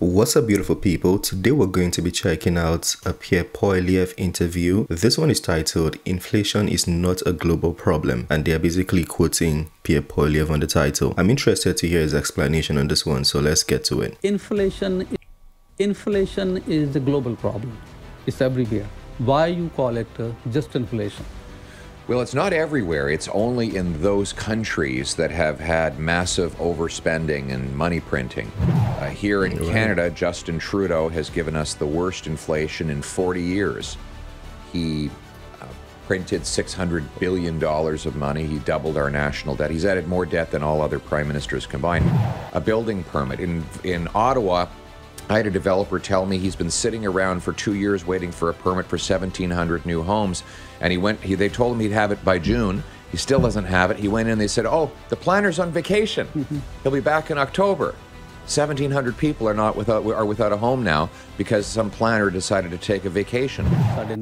What's up, beautiful people? Today we're going to be checking out a Pierre Poilievre interview. This one is titled "Inflation is not a global problem," and they're basically quoting Pierre Poilievre on the title. I'm interested to hear his explanation on this one, so let's get to it. Inflation is the global problem. It's everywhere. Why you call it just inflation? Well, it's not everywhere. It's only in those countries that have had massive overspending and money printing. Here in Canada, Justin Trudeau has given us the worst inflation in 40 years. He printed $600 billion of money. He doubled our national debt. He's added more debt than all other prime ministers combined. A building permit. In Ottawa, I had a developer tell me he's been sitting around for 2 years waiting for a permit for 1,700 new homes. And they told him he'd have it by June. He still doesn't have it. He went in, they said, oh, the planner's on vacation. He'll be back in October. 1,700 people are without a home now because some planner decided to take a vacation.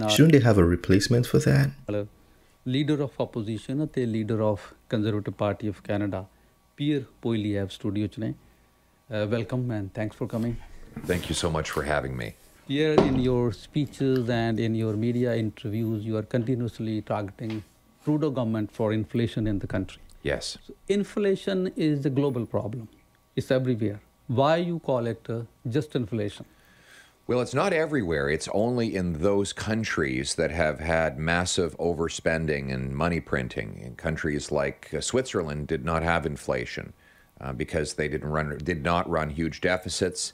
Shouldn't they have a replacement for that? Leader of opposition, the leader of Conservative Party of Canada, Pierre Poilievre studio chne. Welcome and thanks for coming. Thank you so much for having me. Pierre, in your speeches and in your media interviews, you are continuously targeting Trudeau government for inflation in the country. Yes. So inflation is the global problem. It's everywhere. Why you call it just inflation? Well, it's not everywhere. It's only in those countries that have had massive overspending and money printing. In countries like Switzerland did not have inflation because they did not run huge deficits.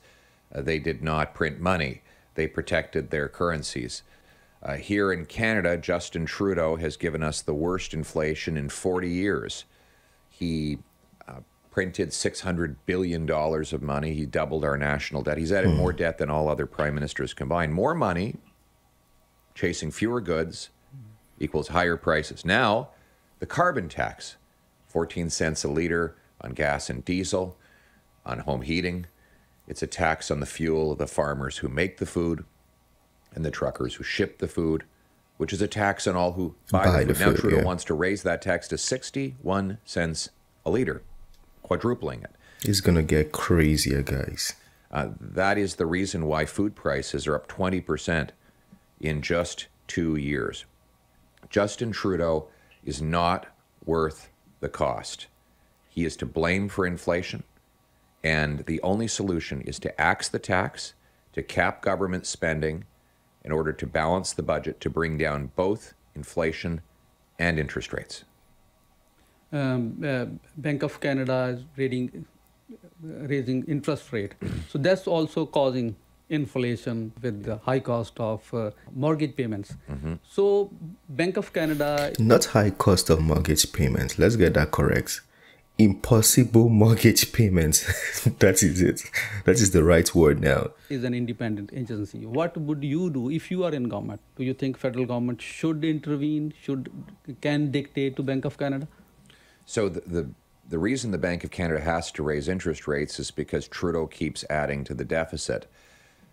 They did not print money. They protected their currencies. Here in Canada, Justin Trudeau has given us the worst inflation in 40 years. He printed $600 billion of money. He doubled our national debt. He's added more debt than all other prime ministers combined. More money, chasing fewer goods, equals higher prices. Now, the carbon tax, 14 cents a liter on gas and diesel, on home heating. It's a tax on the fuel of the farmers who make the food and the truckers who ship the food, which is a tax on all who buy the food. Now Trudeau wants to raise that tax to 61 cents a liter, quadrupling it. It's going to get crazier, guys. That is the reason why food prices are up 20% in just 2 years. Justin Trudeau is not worth the cost. He is to blame for inflation. And the only solution is to axe the tax, to cap government spending in order to balance the budget, to bring down both inflation and interest rates. Bank of Canada is raising interest rate. So that's also causing inflation with the high cost of mortgage payments. So Bank of Canada... Not high cost of mortgage payments. Let's get that correct. Impossible mortgage payments. That is it. That is the right word now. Is an independent agency. What would you do if you are in government? Do you think federal government should intervene, can dictate to Bank of Canada? So the reason the Bank of Canada has to raise interest rates is because Trudeau keeps adding to the deficit.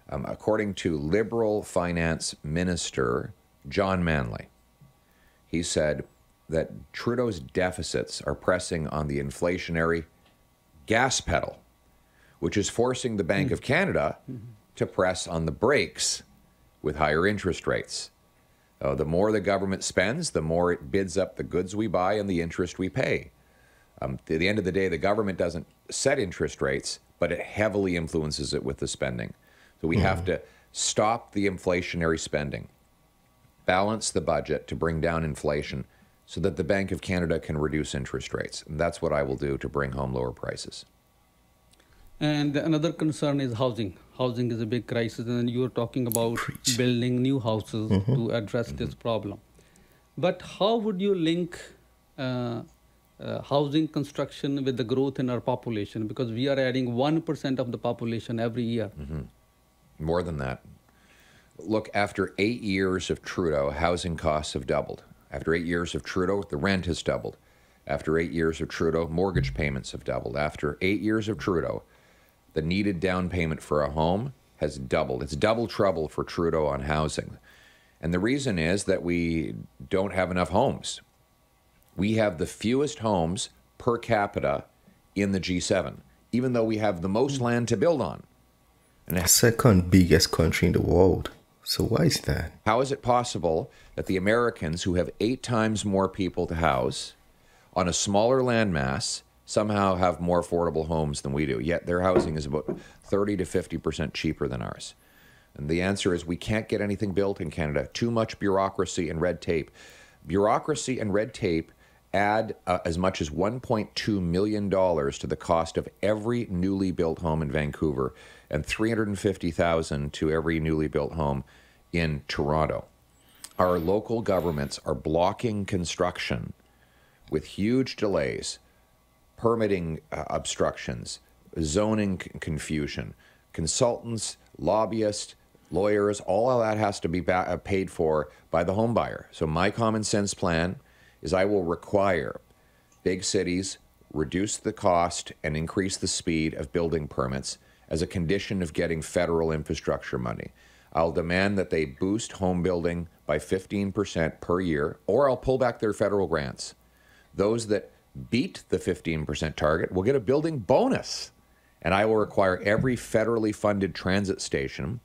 According to Liberal Finance Minister John Manley, he said that Trudeau's deficits are pressing on the inflationary gas pedal, which is forcing the Bank of Canada to press on the brakes with higher interest rates. The more the government spends, the more it bids up the goods we buy and the interest we pay. At the end of the day, the government doesn't set interest rates, but it heavily influences it with the spending. So we have to stop the inflationary spending, balance the budget to bring down inflation, so that the Bank of Canada can reduce interest rates. And that's what I will do to bring home lower prices. And another concern is housing. Housing is a big crisis, and you are talking about building new houses to address this problem. But how would you link housing construction with the growth in our population? Because we are adding 1% of the population every year. More than that. Look, after 8 years of Trudeau, housing costs have doubled. After 8 years of Trudeau, the rent has doubled. After 8 years of Trudeau, mortgage payments have doubled. After 8 years of Trudeau, the needed down payment for a home has doubled. It's double trouble for Trudeau on housing. And the reason is that we don't have enough homes. We have the fewest homes per capita in the G7, even though we have the most land to build on. Second biggest country in the world. So why is that? How is it possible that the Americans, who have 8 times more people to house on a smaller landmass, somehow have more affordable homes than we do, yet their housing is about 30 to 50% cheaper than ours? And the answer is we can't get anything built in Canada. Too much bureaucracy and red tape. Bureaucracy and red tape add as much as $1.2 million to the cost of every newly built home in Vancouver and $350,000 to every newly built home in Toronto. Our local governments are blocking construction with huge delays, permitting obstructions, zoning confusion, consultants, lobbyists, lawyers, all of that has to be paid for by the home buyer. So my common sense plan is I will require big cities reduce the cost and increase the speed of building permits as a condition of getting federal infrastructure money. I'll demand that they boost home building by 15% per year, or I'll pull back their federal grants. Those that beat the 15% target will get a building bonus. And I will require every federally funded transit station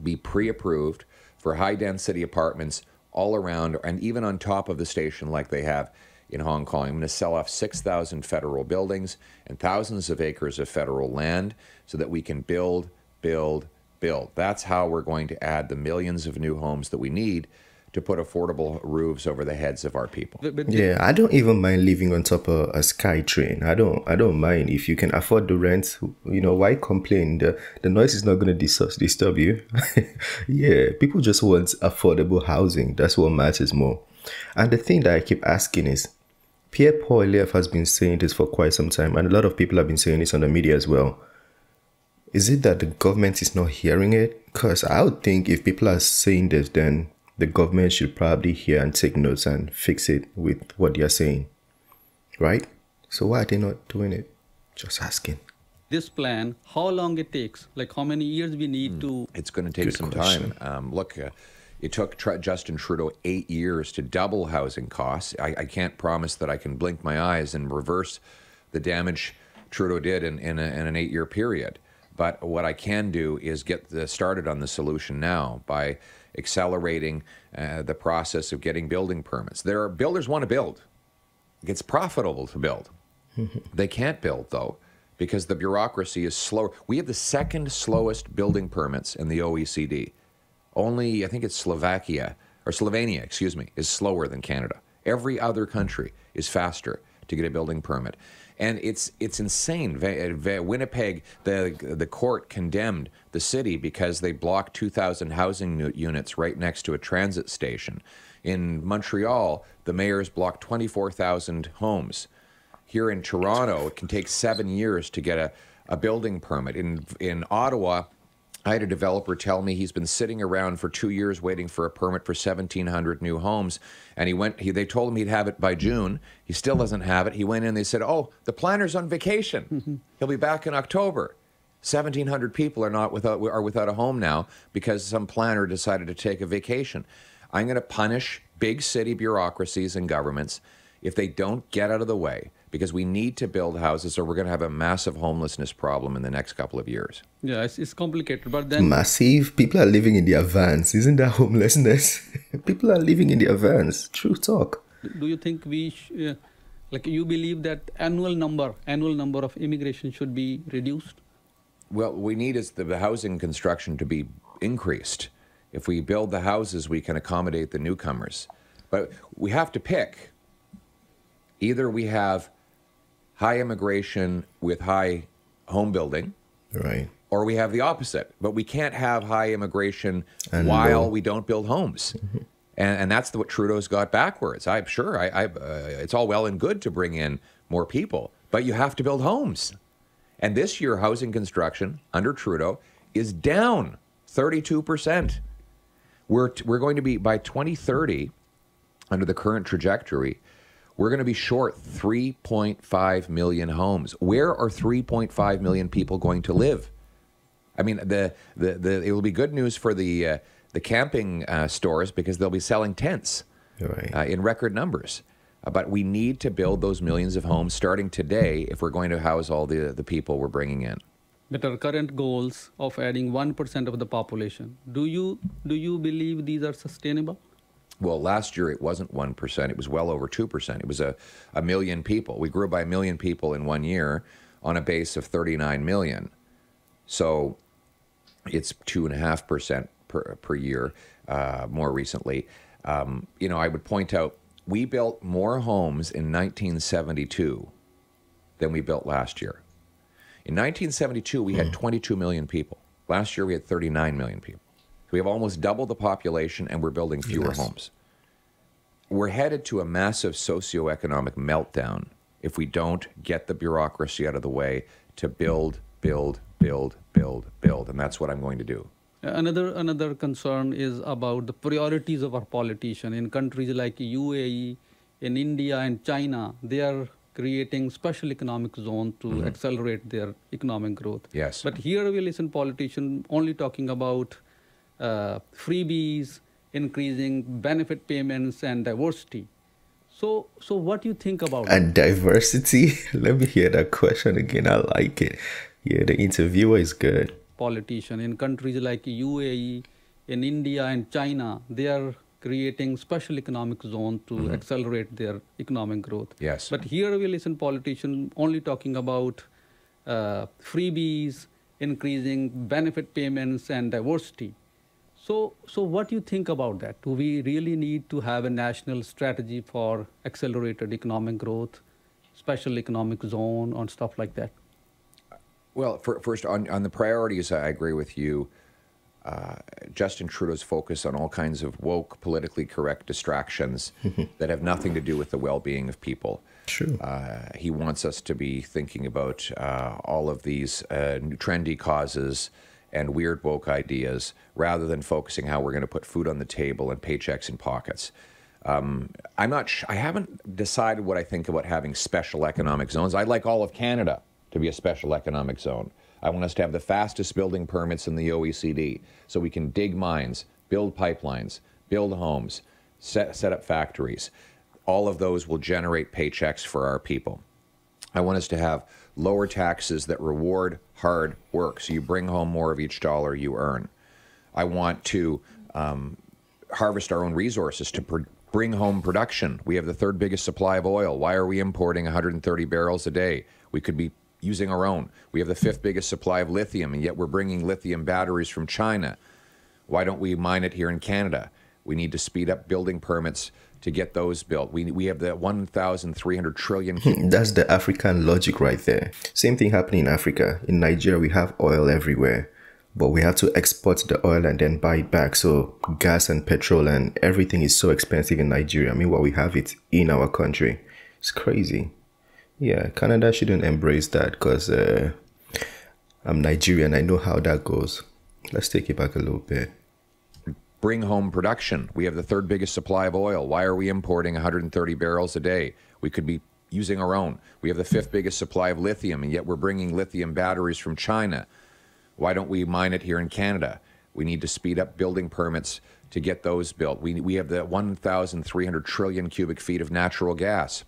be pre-approved for high-density apartments all around and even on top of the station like they have in Hong Kong. I'm going to sell off 6,000 federal buildings and thousands of acres of federal land so that we can build, build, build. That's how we're going to add the millions of new homes that we need to put affordable roofs over the heads of our people. Yeah, I don't even mind living on top of a SkyTrain. I don't mind if you can afford the rent. You know, why complain? The noise is not going to disturb you. Yeah, people just want affordable housing. That's what matters more. And the thing that I keep asking is, Pierre Poilievre has been saying this for quite some time, and a lot of people have been saying this on the media as well. Is it that the government is not hearing it? Because I would think if people are saying this, then the government should probably hear and take notes and fix it with what they are saying, right? So why are they not doing it? Just asking. This plan, how long it takes? Like how many years we need to... It's going to take some time. Look, it took Justin Trudeau 8 years to double housing costs. I can't promise that I can blink my eyes and reverse the damage Trudeau did in an 8-year period. But what I can do is get started on the solution now by accelerating the process of getting building permits. There are builders want to build. It's profitable to build. They can't build, though, because the bureaucracy is slow. We have the second slowest building permits in the OECD. Only, I think it's Slovenia, is slower than Canada. Every other country is faster to get a building permit. And it's insane. Winnipeg, the court condemned the city because they blocked 2,000 housing units right next to a transit station. In Montreal, the mayors blocked 24,000 homes. Here in Toronto, it can take 7 years to get a building permit. In Ottawa, I had a developer tell me he's been sitting around for 2 years waiting for a permit for 1,700 new homes. And they told him he'd have it by June. He still doesn't have it. He went in, they said, oh, the planner's on vacation. He'll be back in October. 1,700 people are without a home now because some planner decided to take a vacation. I'm going to punish big city bureaucracies and governments if they don't get out of the way, because we need to build houses or we're going to have a massive homelessness problem in the next couple of years. Yeah, it's complicated, but then... Massive? People are living in their vans. Isn't that homelessness? People are living in their vans. True talk. Do you think you believe that annual number of immigration should be reduced? Well, we need is the housing construction to be increased. If we build the houses, we can accommodate the newcomers. But we have to pick. Either we have high immigration with high home building, right, or we have the opposite. But we can't have high immigration while we don't build homes. And that's what Trudeau's got backwards. I'm sure it's all well and good to bring in more people, but you have to build homes. And this year, housing construction under Trudeau is down 32%. We're going to be, by 2030, under the current trajectory, we're going to be short 3.5 million homes. Where are 3.5 million people going to live? I mean, it will be good news for the camping stores because they'll be selling tents in record numbers. But we need to build those millions of homes starting today if we're going to house all the people we're bringing in. But our current goals of adding 1% of the population, do you believe these are sustainable? Well, last year it wasn't 1%. It was well over 2%. It was a million people. We grew by a million people in 1 year on a base of 39 million. So it's 2.5% per year more recently. I would point out we built more homes in 1972 than we built last year. In 1972, we had 22 million people. Last year, we had 39 million people. So we have almost double the population, and we're building fewer homes. We're headed to a massive socioeconomic meltdown if we don't get the bureaucracy out of the way to build, and that's what I'm going to do. Another concern is about the priorities of our politicians in countries like UAE, in India and China. They are creating special economic zone to accelerate their economic growth. Yes. But here we listen politicians only talking about freebies, increasing benefit payments, and diversity. So what do you think about And diversity? Let me hear that question again. I like it. Yeah, the interviewer is good. Politicians in countries like UAE, in India and China, they are creating special economic zone to accelerate their economic growth. Yes. But here we listen politicians only talking about freebies, increasing benefit payments, and diversity. So what do you think about that? Do we really need to have a national strategy for accelerated economic growth, special economic zone, and stuff like that? Well, first, on the priorities, I agree with you. Justin Trudeau's focus on all kinds of woke, politically correct distractions that have nothing to do with the well-being of people. True. He wants us to be thinking about all of these trendy causes and weird woke ideas rather than focusing how we're going to put food on the table and paychecks in pockets. I haven't decided what I think about having special economic zones. I'd like all of Canada to be a special economic zone. I want us to have the fastest building permits in the OECD so we can dig mines, build pipelines, build homes, set up factories. All of those will generate paychecks for our people. I want us to have lower taxes that reward hard work, so you bring home more of each dollar you earn. I want to harvest our own resources to bring home production. We have the third biggest supply of oil. Why are we importing 130 barrels a day? We could be using our own. We have the fifth biggest supply of lithium, and yet we're bringing lithium batteries from China. Why don't we mine it here in Canada? We need to speed up building permits to get those built. We have the 1,300 trillion. That's the African logic right there. Same thing happening in Africa. In Nigeria, we have oil everywhere, but we have to export the oil and then buy it back. So gas and petrol and everything is so expensive in Nigeria. Meanwhile, we have it in our country. It's crazy. Yeah, Canada shouldn't embrace that because I'm Nigerian. I know how that goes. Let's take it back a little bit. Bring home production. We have the third biggest supply of oil. Why are we importing 130 barrels a day? We could be using our own. We have the fifth biggest supply of lithium, and yet we're bringing lithium batteries from China. Why don't we mine it here in Canada? We need to speed up building permits to get those built. We have the 1,300 trillion cubic feet of natural gas.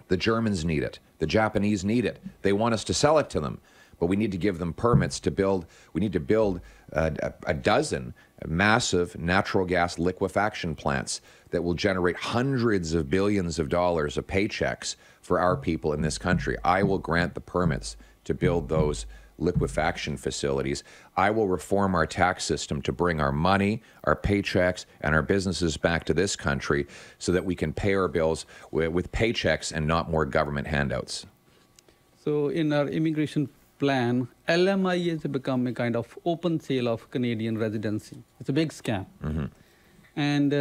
The Germans need it. The Japanese need it. They want us to sell it to them, but we need to give them permits to build. We need to build a dozen massive natural gas liquefaction plants that will generate hundreds of billions of dollars of paychecks for our people in this country. I will grant the permits to build those liquefaction facilities. I will reform our tax system to bring our money, our paychecks, and our businesses back to this country so that we can pay our bills with paychecks and not more government handouts. So in our immigration plan, LMI has become a kind of open sale of Canadian residency. It's a big scam. And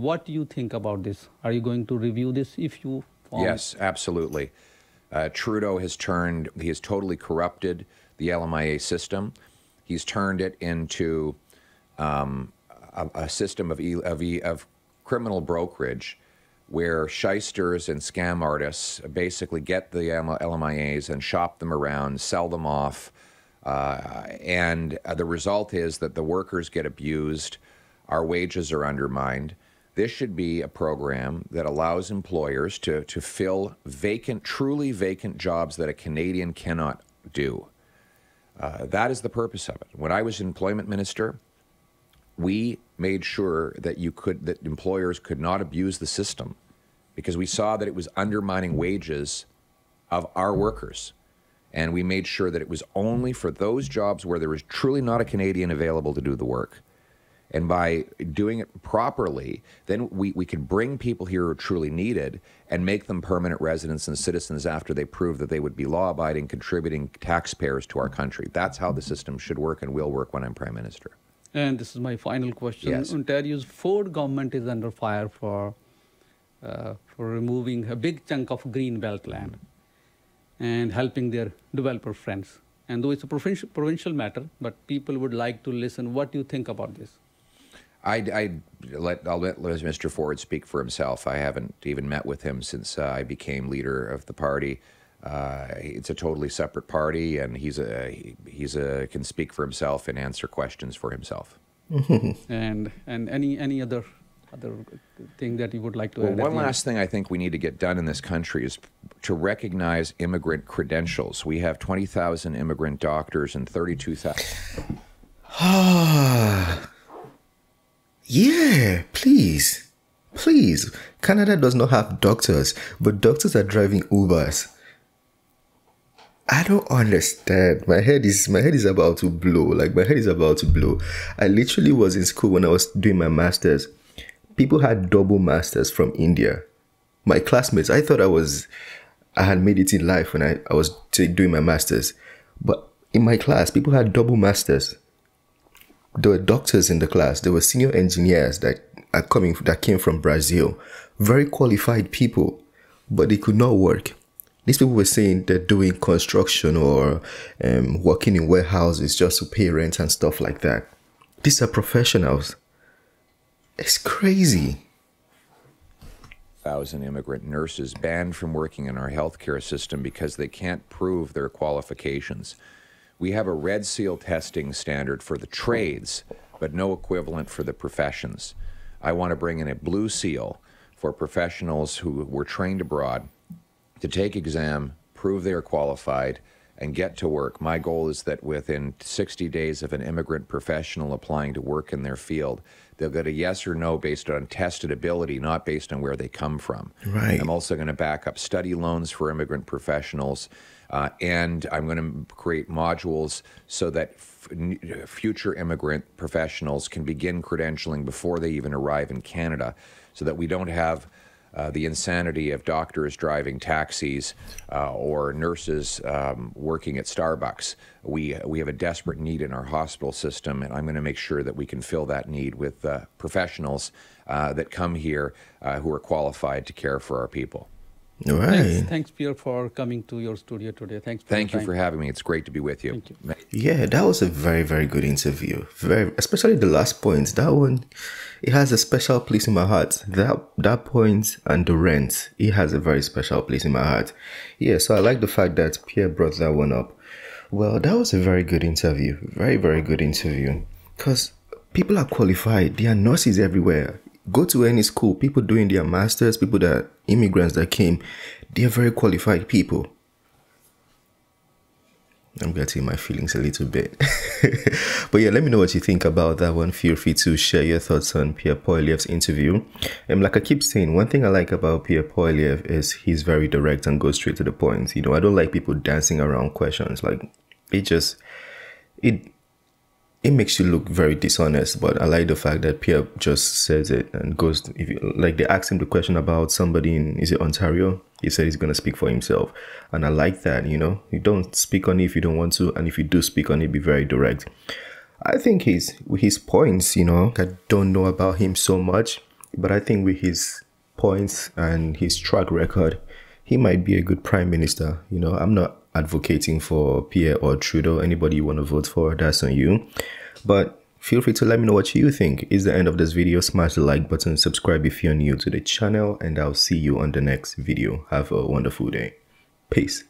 what do you think about this? Are you going to review this if you want? Yes, absolutely. Trudeau has totally corrupted the LMIA system. He's turned it into a system of criminal brokerage where shysters and scam artists basically get the LMIAs and shop them around, sell them off, and the result is that the workers get abused, our wages are undermined. This should be a program that allows employers to fill truly vacant jobs that a Canadian cannot do. That is the purpose of it. When I was employment minister, we made sure that that employers could not abuse the system, because we saw that it was undermining wages of our workers. And we made sure that it was only for those jobs where there was truly not a Canadian available to do the work. And by doing it properly, then we could bring people here who are truly needed and make them permanent residents and citizens after they prove that they would be law-abiding, contributing taxpayers to our country. That's how the system should work and will work when I'm Prime Minister. And this is my final question. Yes. Ontario's Ford government is under fire for removing a big chunk of green belt land and helping their developer friends. And though it's a provincial matter, but people would like to listen. What do you think about this? I'll let Mr. Ford speak for himself. I haven't even met with him since I became leader of the party. It's a totally separate party, and he's can speak for himself and answer questions for himself. And any other thing that you would like to add? One last thing I think we need to get done in this country is to recognize immigrant credentials. We have 20,000 immigrant doctors and 32,000. Yeah, please. Please. Canada does not have doctors, but doctors are driving Ubers. I don't understand. My head is about to blow. Like, my head is about to blow. I literally was in school when I was doing my master's. People had double masters from India. My classmates, I thought I had made it in life when I was doing my master's. But in my class, people had double masters. There were doctors in the class. There were senior engineers that came from Brazil. Very qualified people, but they could not work. These people were saying they're doing construction or working in warehouses just to pay rent and stuff like that. These are professionals. It's crazy. 1,000 immigrant nurses banned from working in our healthcare system because they can't prove their qualifications. We have a red seal testing standard for the trades, but no equivalent for the professions. I want to bring in a blue seal for professionals who were trained abroad to take exam, prove they are qualified, and get to work. My goal is that within 60 days of an immigrant professional applying to work in their field, they'll get a yes or no based on tested ability, not based on where they come from. Right. I'm also going to back up study loans for immigrant professionals, and I'm going to create modules so that future immigrant professionals can begin credentialing before they even arrive in Canada, so that we don't have the insanity of doctors driving taxis or nurses working at Starbucks. We have a desperate need in our hospital system, and I'm going to make sure that we can fill that need with professionals that come here who are qualified to care for our people. All right. Thanks, Pierre, for coming to your studio today. Thank you for having me. It's great to be with you. Thank you. Yeah, that was a very, very good interview. Especially the last point. That one, it has a special place in my heart. That point and the rent, it has a very special place in my heart. Yeah, so I like the fact that Pierre brought that one up. Well, that was a very good interview. Very, very good interview. Because people are qualified. There are nurses everywhere. Go to any school, people doing their masters, people that immigrants that came, they're very qualified people. I'm getting my feelings a little bit. But yeah, let me know what you think about that one. Feel free to share your thoughts on Pierre Poilievre's interview. Like I keep saying, one thing I like about Pierre Poilievre is he's very direct and goes straight to the point. You know, I don't like people dancing around questions. Like, it makes you look very dishonest, but I like the fact that Pierre just says it and goes, like they asked him the question about somebody in, is it Ontario? He said he's going to speak for himself. And I like that, you know, you don't speak on it if you don't want to. And if you do speak on it, be very direct. I think with his points, you know, I don't know about him so much, but I think with his points and his track record, he might be a good prime minister. You know, I'm not advocating for Pierre or Trudeau. Anybody you want to vote for, that's on you. But feel free to let me know what you think. It's the end of this video. Smash the like button, subscribe if you're new to the channel, and I'll see you on the next video. Have a wonderful day. Peace.